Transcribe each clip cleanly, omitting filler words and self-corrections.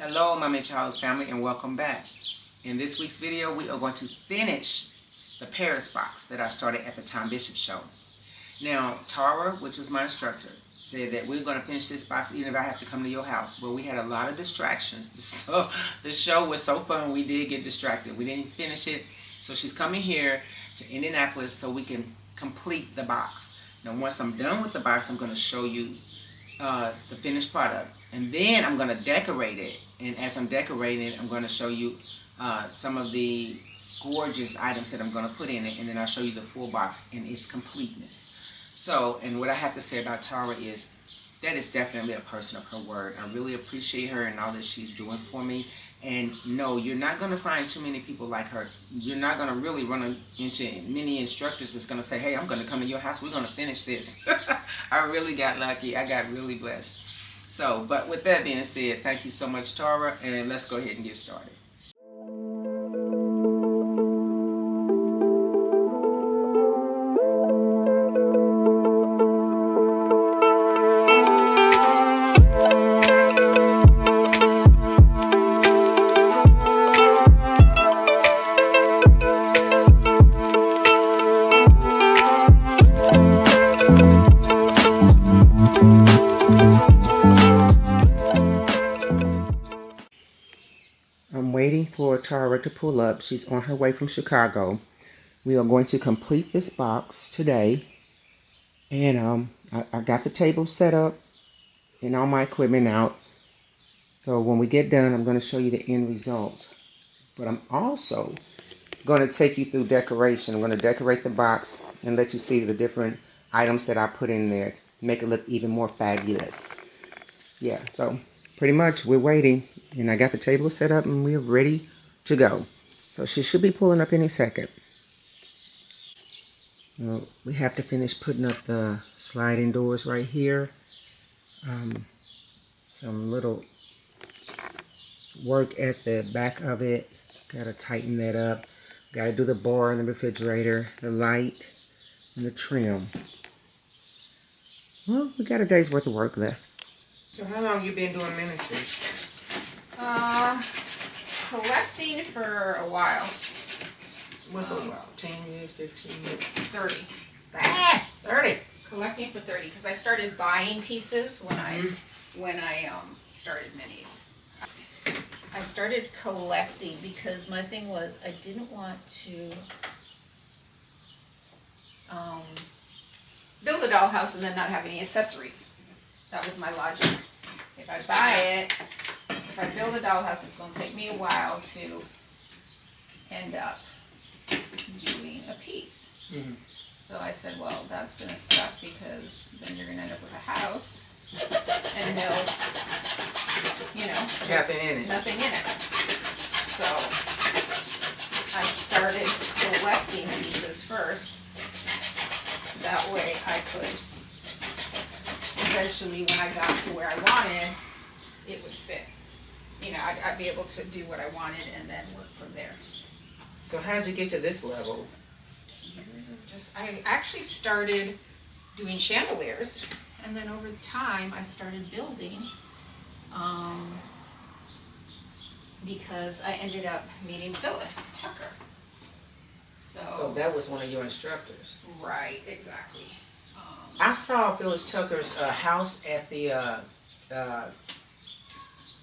Hello, Mommy and Child family, and welcome back. In this week's video, we are going to finish the Paris box that I started at the Tom Bishop show. Now, Tara, which was my instructor, said that we're going to finish this box even if I have to come to your house. Well, we had a lot of distractions. So the show was so fun, we did get distracted. We didn't finish it. So she's coming here to Indianapolis so we can complete the box. Now, once I'm done with the box, I'm going to show you the finished product, and then I'm going to decorate it. And as I'm decorating it, I'm going to show you some of the gorgeous items that I'm going to put in it, and then I'll show you the full box and its completeness. So, and what I have to say about Tara is that is definitely a person of her word. I really appreciate her and all that she's doing for me. And no, you're not going to find too many people like her. You're not going to really run into many instructors that's going to say, hey, I'm going to come to your house. We're going to finish this. I really got lucky. I got really blessed. So, but with that being said, thank you so much, Tara. And let's go ahead and get started. I'm waiting for Tara to pull up. She's on her way from Chicago. We are going to complete this box today. And I got the table set up and all my equipment out. So when we get done, I'm going to show you the end result. But I'm also going to take you through decoration. I'm going to decorate the box and let you see the different items that I put in there. Make it look even more fabulous. Yeah, so pretty much we're waiting. And I got the table set up and we're ready to go. So she should be pulling up any second. Well, we have to finish putting up the sliding doors right here. Some little work at the back of it. Got to tighten that up. Got to do the bar in the refrigerator, the light, and the trim. Well, we got a day's worth of work left. So how long you been doing miniatures? Collecting for a while. What's a while? 10 years, 15 years? 30. 30. Collecting for 30 because I started buying pieces when I started minis. I started collecting because my thing was I didn't want to build a dollhouse and then not have any accessories. That was my logic. If I buy it, if I build a dollhouse, it's going to take me a while to end up doing a piece. Mm-hmm. So I said, well, that's going to suck because then you're going to end up with a house and nothing in it. Nothing in it. So I started collecting pieces first. That way I could eventually, when I got to where I wanted, it would fit. I'd be able to do what I wanted and then work from there. So how'd you get to this level? I actually started doing chandeliers, and then over time I started building because I ended up meeting Phyllis Tucker. So that was one of your instructors? Right, exactly. I saw Phyllis Tucker's house at the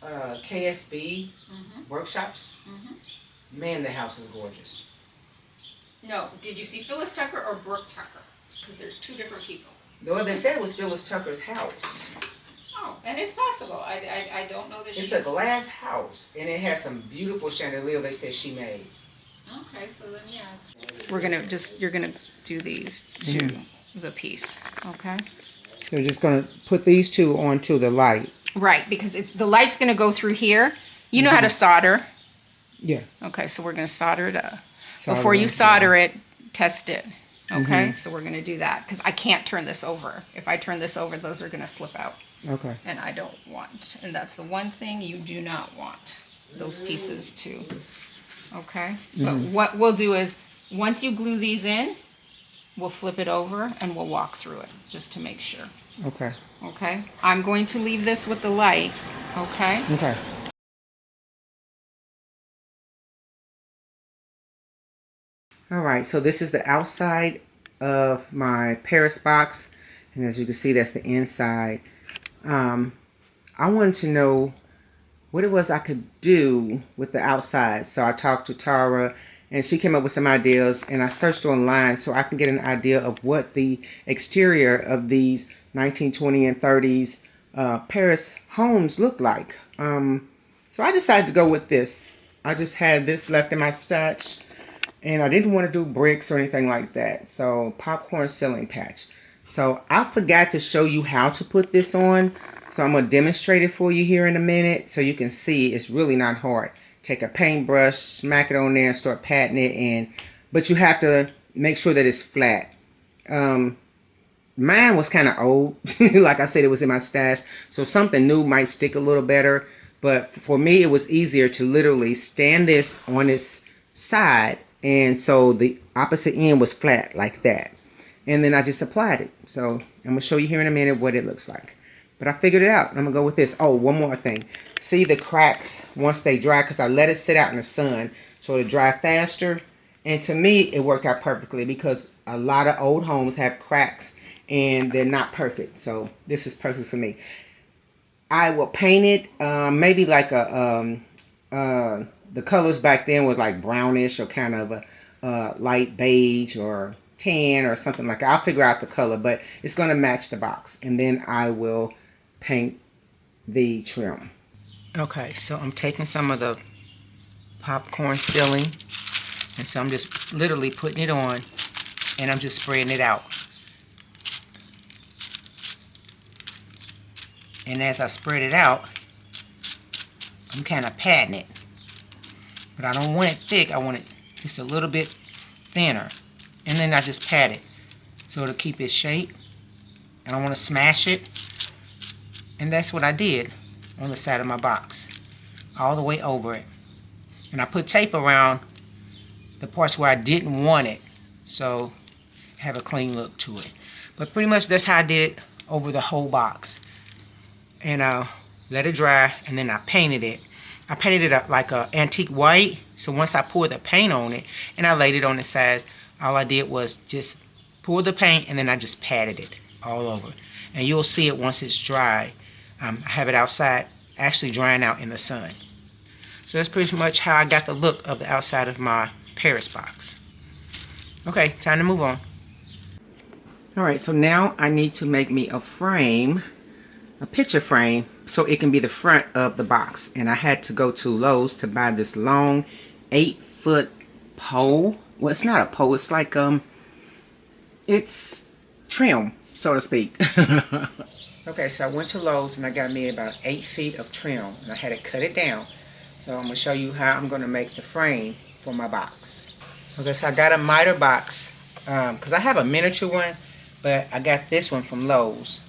KSB workshops. Mm-hmm. Man, the house was gorgeous. No, did you see Phyllis Tucker or Brooke Tucker? Because there's two different people. No, they said it was Phyllis Tucker's house. Oh, and it's possible. I don't know that. It's a glass house, and it has some beautiful chandelier they said she made. Okay, so then yeah. You're gonna do these to the piece, okay? So you're just gonna put these two onto the light. Right, because the light's gonna go through here. You know how to solder. Yeah. Okay, so we're gonna solder it up. Before you solder it, test it. Okay, so we're gonna do that because I can't turn this over. If I turn this over, those are gonna slip out. Okay. And I don't want, and that's the one thing you do not want those pieces to. Okay, but what we'll do is once you glue these in, we'll flip it over and we'll walk through it just to make sure. Okay. Okay, I'm going to leave this with the light. Okay. Okay. Alright, so this is the outside of my Paris box. And as you can see, that's the inside. I wanted to know what it was I could do with the outside. So I talked to Tara and she came up with some ideas, and I searched online so I can get an idea of what the exterior of these 1920 and 30s Paris homes look like. So I decided to go with this. I just had this left in my stash, and I didn't want to do bricks or anything like that. So popcorn ceiling patch. So I forgot to show you how to put this on. So I'm going to demonstrate it for you here in a minute so you can see it's really not hard. Take a paintbrush, smack it on there and start patting it in. But you have to make sure that it's flat. Mine was kind of old. Like I said, it was in my stash. So something new might stick a little better. But for me, it was easier to literally stand this on its side. And so the opposite end was flat like that. And then I just applied it. So I'm going to show you here in a minute what it looks like. But I figured it out. I'm going to go with this. Oh, one more thing. See the cracks once they dry, because I let it sit out in the sun so it'll dry faster. And to me, it worked out perfectly because a lot of old homes have cracks and they're not perfect. So this is perfect for me. I will paint it maybe like the colors back then was like brownish or kind of a light beige or tan or something like that. I'll figure out the color, but it's going to match the box. And then I will paint the trim. Okay, so I'm taking some of the popcorn ceiling, and so I'm just literally putting it on, and I'm just spreading it out. And as I spread it out, I'm kind of patting it. But I don't want it thick, I want it just a little bit thinner. And then I just pat it so it'll keep its shape. I don't want to smash it. And that's what I did on the side of my box, all the way over it. And I put tape around the parts where I didn't want it, so have a clean look to it. But pretty much that's how I did it over the whole box. And I let it dry, and then I painted it. I painted it up like an antique white, so once I poured the paint on it and I laid it on the sides, all I did was just pour the paint, and then I just patted it all over. And you'll see it once it's dry. I have it outside, actually drying out in the sun. So that's pretty much how I got the look of the outside of my Paris box. Okay, time to move on. Alright, so now I need to make me a frame, a picture frame, so it can be the front of the box. And I had to go to Lowe's to buy this long 8-foot pole. Well, it's not a pole, it's like it's trim, so to speak. Okay, so I went to Lowe's and I got me about 8 feet of trim, and I had to cut it down. So I'm going to show you how I'm going to make the frame for my box. Okay, so I got a miter box because I have a miniature one, but I got this one from Lowe's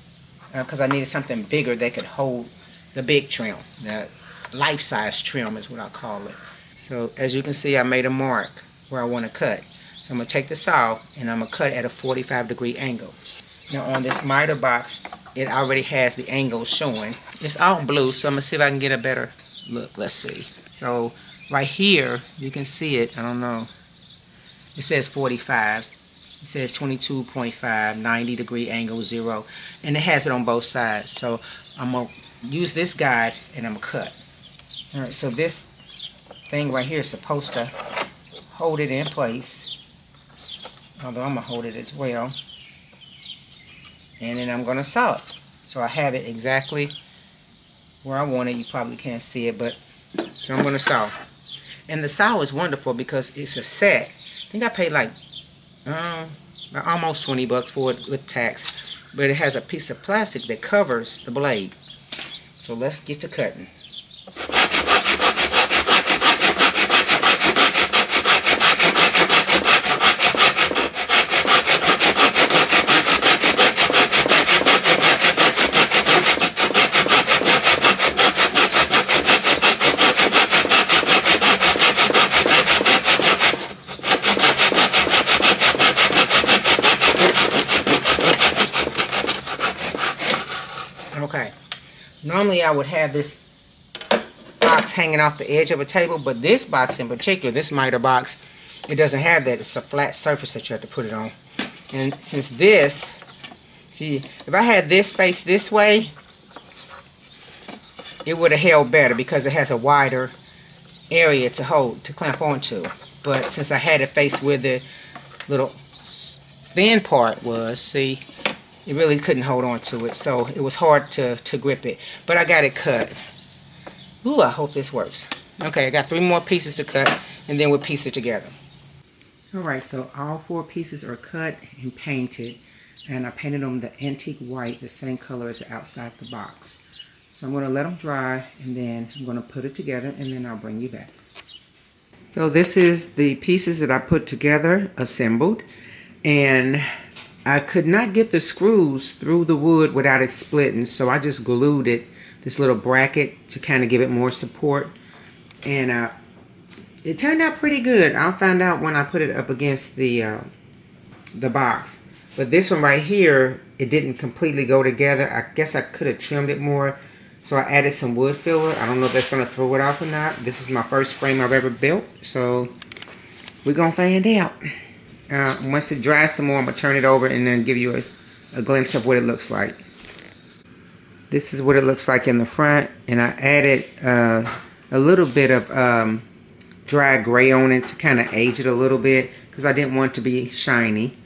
because I needed something bigger that could hold the big trim. The life-size trim is what I call it. So as you can see, I made a mark where I want to cut. So I'm going to take the saw and I'm going to cut at a 45-degree angle. Now on this miter box, it already has the angle showing. It's all blue, so I'm going to see if I can get a better look. Let's see. So right here, you can see it. I don't know. It says 45. It says 22.5, 90-degree angle, 0. And it has it on both sides. So I'm going to use this guide and I'm going to cut. All right, so this thing right here is supposed to hold it in place. Although I'm going to hold it as well. And then I'm going to saw it. So I have it exactly where I want it. You probably can't see it, but so I'm going to saw. And the saw is wonderful because it's a set. I think I paid like almost 20 bucks for it with tax. But it has a piece of plastic that covers the blade. So let's get to cutting. Okay, normally I would have this box hanging off the edge of a table, but this box in particular, this miter box, it doesn't have that. It's a flat surface that you have to put it on. And since this, see, if I had this face this way, it would have held better because it has a wider area to hold, to clamp onto. But since I had it face where the little thin part was, see, it really couldn't hold on to it. So it was hard to grip it. But I got it cut. Ooh, I hope this works. Okay, I got 3 more pieces to cut, and then we'll piece it together. Alright, so all 4 pieces are cut and painted. And I painted them the antique white, the same color as the outside of the box. So I'm going to let them dry, and then I'm going to put it together, and then I'll bring you back. So this is the pieces that I put together, assembled. And I could not get the screws through the wood without it splitting, so I just glued it, this little bracket, to kind of give it more support. And it turned out pretty good. I'll find out when I put it up against the box. But this one right here, it didn't completely go together. I guess I could have trimmed it more. So I added some wood filler. I don't know if that's going to throw it off or not. This is my first frame I've ever built. So we're going to find out. Once it dries some more, I'm going to turn it over and then give you a glimpse of what it looks like. This is what it looks like in the front. And I added a little bit of dry gray on it to kind of age it a little bit, because I didn't want it to be shiny.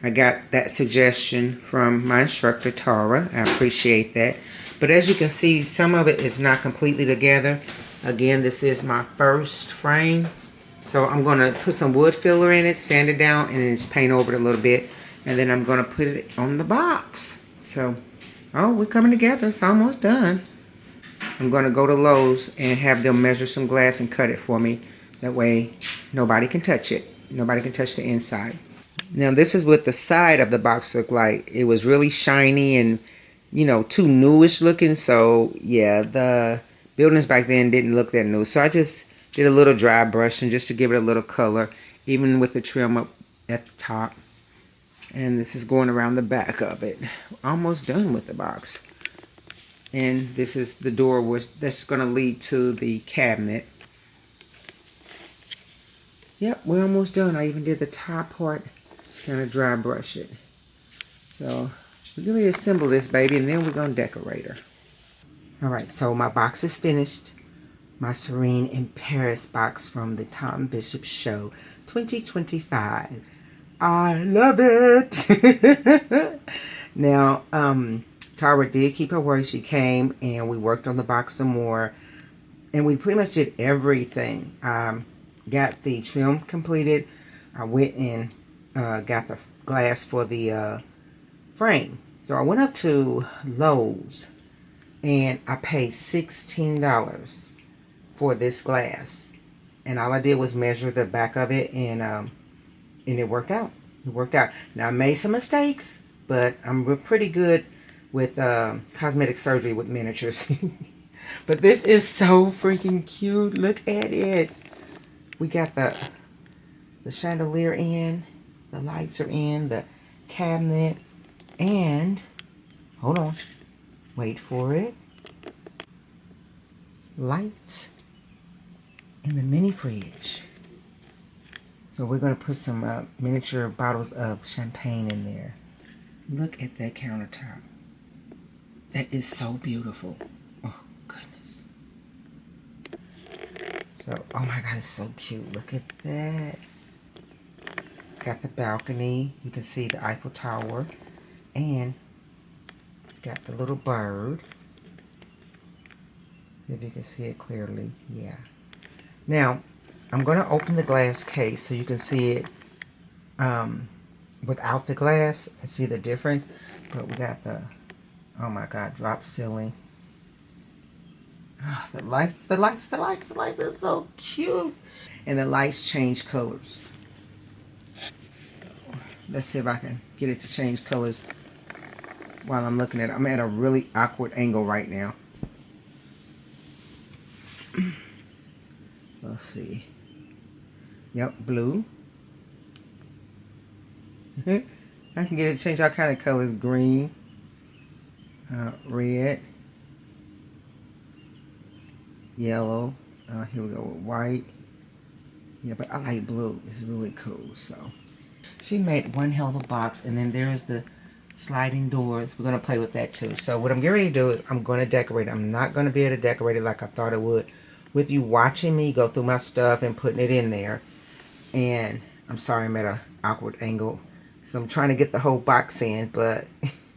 I got that suggestion from my instructor, Tara. I appreciate that. But as you can see, some of it is not completely together. Again, this is my first frame. So I'm going to put some wood filler in it, sand it down, and then just paint over it a little bit. And then I'm going to put it on the box. So, oh, we're coming together. It's almost done. I'm going to go to Lowe's and have them measure some glass and cut it for me. That way, nobody can touch it. Nobody can touch the inside. Now, this is what the side of the box looked like. It was really shiny and, you know, too newish looking. So, yeah, the buildings back then didn't look that new. So I just did a little dry brushing just to give it a little color, even with the trim up at the top. And this is going around the back of it. Almost done with the box. And this is the door that's going to lead to the cabinet. Yep, we're almost done. I even did the top part. Just kind of dry brush it. So we're going to assemble this baby, and then we're going to decorate her. Alright, so my box is finished. My Serene in Paris box from the Tom Bishop Show 2025. I love it! Now, Tara did keep her word. She came and we worked on the box some more. And we pretty much did everything. Got the trim completed. I went and got the glass for the frame. So I went up to Lowe's and I paid $16 for this glass. And all I did was measure the back of it, and it worked out. It worked out. Now I made some mistakes, but I'm pretty good with cosmetic surgery with miniatures. But this is so freaking cute. Look at it. We got the chandelier in, the lights are in, the cabinet, and hold on, wait for it. Lights in the mini fridge. So we're going to put some miniature bottles of champagne in there. Look at that countertop. That is so beautiful. Oh, goodness. So, oh my God, it's so cute. Look at that. Got the balcony. You can see the Eiffel Tower. And got the little bird. See if you can see it clearly. Yeah. Now, I'm going to open the glass case so you can see it without the glass and see the difference. But we got the, oh my God, drop ceiling. Oh, the lights are so cute. And the lights change colors. Let's see if I can get it to change colors while I'm looking at it. I'm at a really awkward angle right now. Let's see. Yep, blue. I can get it to change all kind of colors. Green. Red. Yellow. Here we go with white. Yeah, but I like blue. It's really cool. So she made one hell of a box, and then there's the sliding doors. We're gonna play with that too. So what I'm getting ready to do is I'm gonna decorate it. I'm not gonna be able to decorate it like I thought it would, with you watching me go through my stuff and putting it in there. And I'm sorry I'm at an awkward angle, so I'm trying to get the whole box in, but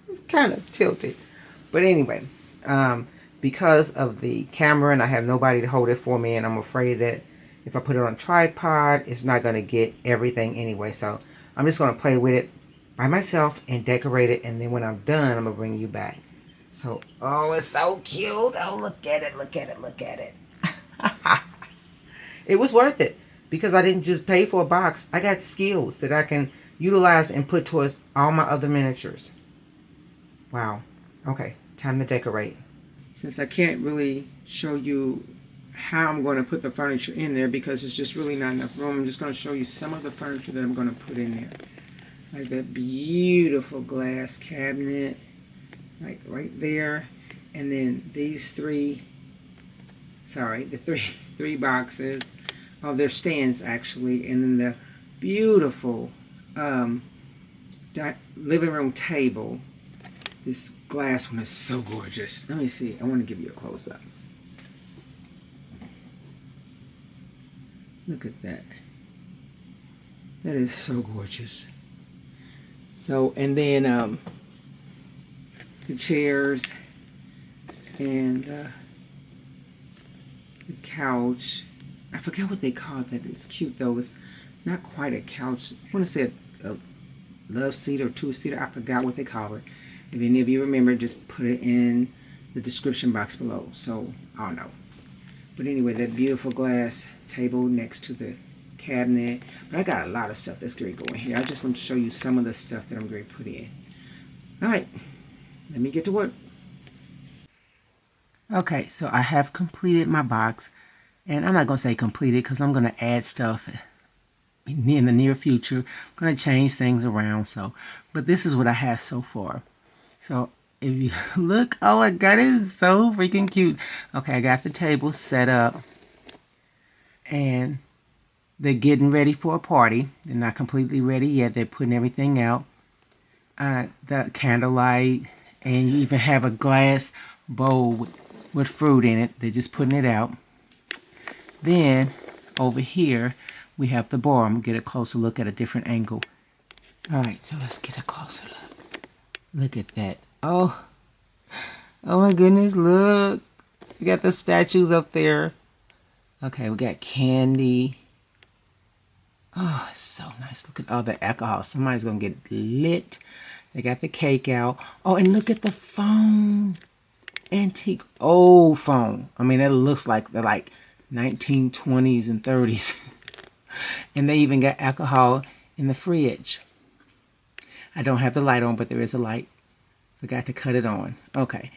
it's kind of tilted. But anyway, because of the camera and I have nobody to hold it for me, and I'm afraid that if I put it on a tripod, it's not going to get everything anyway. So I'm just going to play with it by myself and decorate it, and then when I'm done, I'm going to bring you back. So, oh, it's so cute. Oh, look at it, look at it, look at it. It was worth it because I didn't just pay for a box. I got skills that I can utilize and put towards all my other miniatures. Wow. Okay, time to decorate. Since I can't really show you how I'm going to put the furniture in there because there's just really not enough room, I'm just going to show you some of the furniture that I'm going to put in there. Like that beautiful glass cabinet, like right there. And then these the three boxes. Oh, they're stands actually. And then the beautiful living room table. This glass one is so gorgeous. Let me see. I want to give you a close-up. Look at that. That is so gorgeous. So, and then the chairs and the couch. I forgot what they call that. It's cute though. It's not quite a couch. I want to say a love seat or two-seater. I forgot what they call it. If any of you remember, just put it in the description box below. So I'll know. But anyway, that beautiful glass table next to the cabinet. But I got a lot of stuff that's going to go in here. I just want to show you some of the stuff that I'm going to put in. All right, let me get to work. Okay, so I have completed my box. And I'm not going to say completed because I'm going to add stuff in the near future. I'm going to change things around. But this is what I have so far. So if you look, oh my God, it is so freaking cute. Okay, I got the table set up. And they're getting ready for a party. They're not completely ready yet. They're putting everything out. The candlelight. And you even have a glass bowl with fruit in it. They're just putting it out. Then, over here, we have the bar. I'm going to get a closer look at a different angle. All right, so let's get a closer look. Look at that. Oh my goodness, look. We got the statues up there. Okay, we got candy. Oh, it's so nice. Look at all the alcohol. Somebody's going to get lit. They got the cake out. Oh, and look at the phone. Antique old phone. I mean, it looks like they're like 1920s and 30s. And they even got alcohol in the fridge. I don't have the light on, but there is a light. Forgot to cut it on. Okay.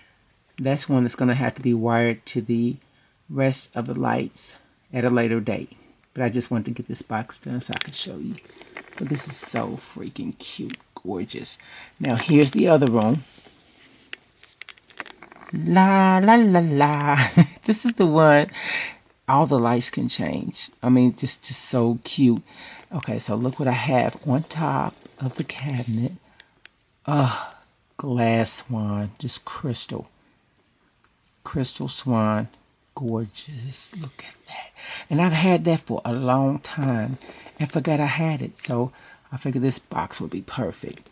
That's one that's going to have to be wired to the rest of the lights at a later date. But I just wanted to get this box done so I could show you. But this is so freaking cute. Gorgeous. Now, here's the other room. La, la, la, la. This is the one. All the lights can change. I mean, just so cute. Okay, so look what I have on top of the cabinet. Glass swan, just crystal. Crystal swan, gorgeous. Look at that. And I've had that for a long time and forgot I had it. So I figured this box would be perfect.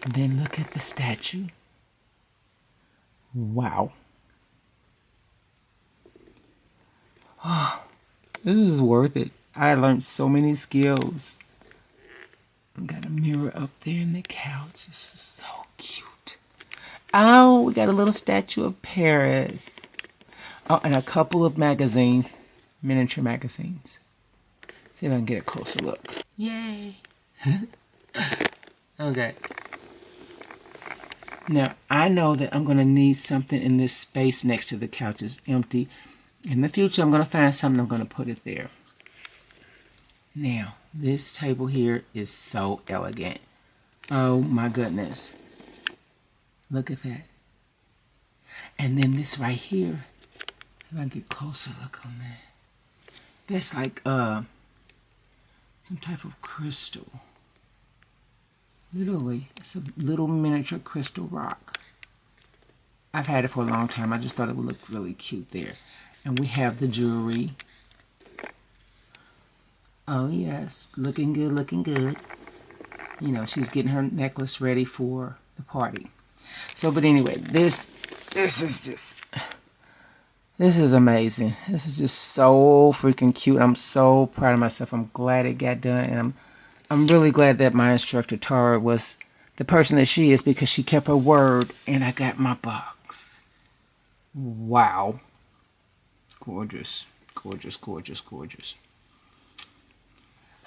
And then look at the statue. Wow. Oh, this is worth it. I learned so many skills. Got a mirror up there in the couch. This is so cute. Oh, we got a little statue of Paris. Oh, and a couple of magazines, miniature magazines. See if I can get a closer look. Yay. Okay. Now, I know that I'm going to need something in this space next to the couch. It's empty. In the future, I'm going to find something. I'm going to put it there. Now, this table here is so elegant. Oh, my goodness. Look at that. And then this right here. If I get closer, look on that. That's like some type of crystal. Literally, it's a little miniature crystal rock. I've had it for a long time. I just thought it would look really cute there. And we have the jewelry. Oh yes, looking good, looking good. You know, she's getting her necklace ready for the party. So, but anyway, this is amazing. This is just so freaking cute. I'm so proud of myself. I'm glad it got done, and I'm really glad that my instructor Tara was the person that she is, because she kept her word and I got my box. Wow. Gorgeous. Gorgeous, gorgeous, gorgeous.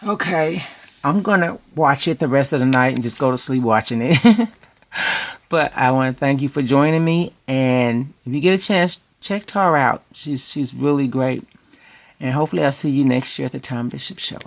Okay, I'm going to watch it the rest of the night and just go to sleep watching it. But I want to thank you for joining me, and if you get a chance, check Tara out. She's really great. And hopefully I'll see you next year at the Tom Bishop Show.